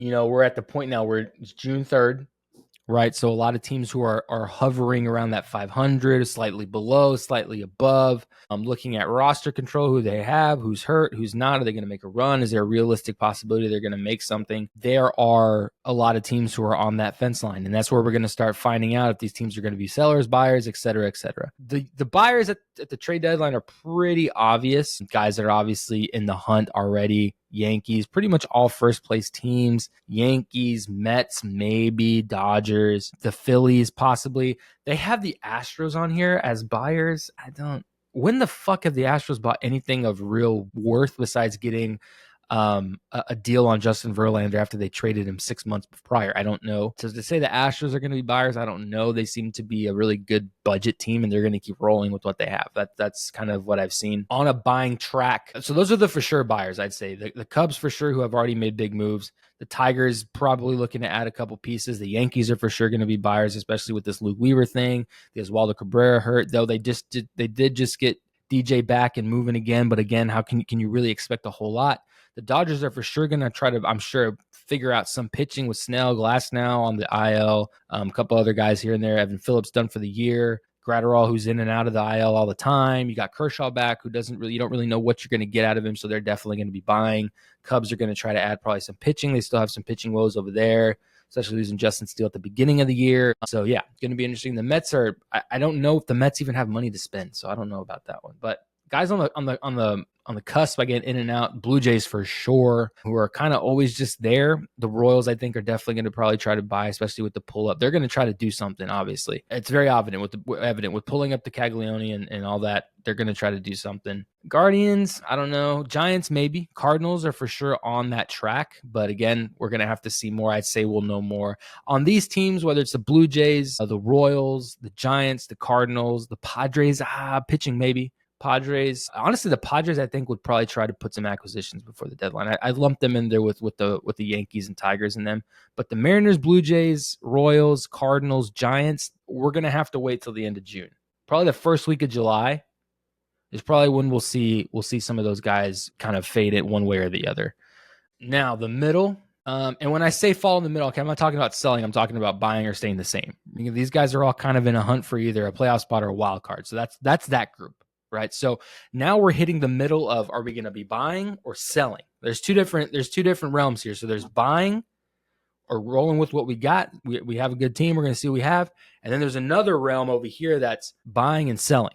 we're at the point now where it's June 3rd, right? So a lot of teams who are hovering around that 500, slightly below, slightly above. I'm looking at roster control, who they have, who's hurt, who's not. Are they going to make a run? Is there a realistic possibility they're going to make something? There are a lot of teams who are on that fence line, and that's where we're going to start finding out if these teams are going to be sellers, buyers, et cetera, et cetera. The buyers at the trade deadline are pretty obvious. Guys that are obviously in the hunt already. Yankees, pretty much all first place teams. Yankees, Mets, maybe Dodgers, the Phillies, possibly. They have the Astros on here as buyers. When the fuck have the Astros bought anything of real worth besides getting a deal on Justin Verlander after they traded him 6 months prior? I don't know. So to say the Astros are going to be buyers, I don't know. They seem to be a really good budget team, and they're going to keep rolling with what they have. That's kind of what I've seen on a buying track. So those are the for sure buyers, I'd say. The Cubs for sure, who have already made big moves. The Tigers probably looking to add a couple pieces. The Yankees are for sure going to be buyers, especially with this Luke Weaver thing. The Oswaldo Cabrera hurt, though they did just get DJ back and moving again. But again, how can you really expect a whole lot? The Dodgers are for sure going to try to, I'm sure, figure out some pitching with Snell, Glasnow on the IL, a couple other guys here and there. Evan Phillips done for the year. Gratterall, who's in and out of the IL all the time. You got Kershaw back, who you don't really know what you're going to get out of him, so they're definitely going to be buying. Cubs are going to try to add probably some pitching. They still have some pitching woes over there, especially losing Justin Steele at the beginning of the year. So yeah, it's going to be interesting. The Mets are, I don't know if the Mets even have money to spend, so I don't know about that one. But guys on the cusp, I get in and out. Blue Jays for sure, who are kind of always just there. The Royals, I think, are definitely going to probably try to buy, especially with the pull up. They're going to try to do something. Obviously, it's very evident with pulling up the Caglione and all that. They're going to try to do something. Guardians, I don't know. Giants, maybe. Cardinals are for sure on that track, but again, we're going to have to see more. I'd say we'll know more on these teams, whether it's the Blue Jays, the Royals, the Giants, the Cardinals, the Padres. Pitching maybe. Padres, honestly, the Padres, I think, would probably try to put some acquisitions before the deadline. I lumped them in there with the Yankees and Tigers in them. But the Mariners, Blue Jays, Royals, Cardinals, Giants, we're going to have to wait till the end of June. Probably the first week of July is probably when we'll see some of those guys kind of fade it one way or the other. Now, the middle, and when I say fall in the middle, okay, I'm not talking about selling. I'm talking about buying or staying the same. These guys are all kind of in a hunt for either a playoff spot or a wild card. So that's that group. Right. So now we're hitting the middle of, are we going to be buying or selling? There's two different realms here. So there's buying or rolling with what we got. We have a good team. We're going to see what we have. And then there's another realm over here that's buying and selling.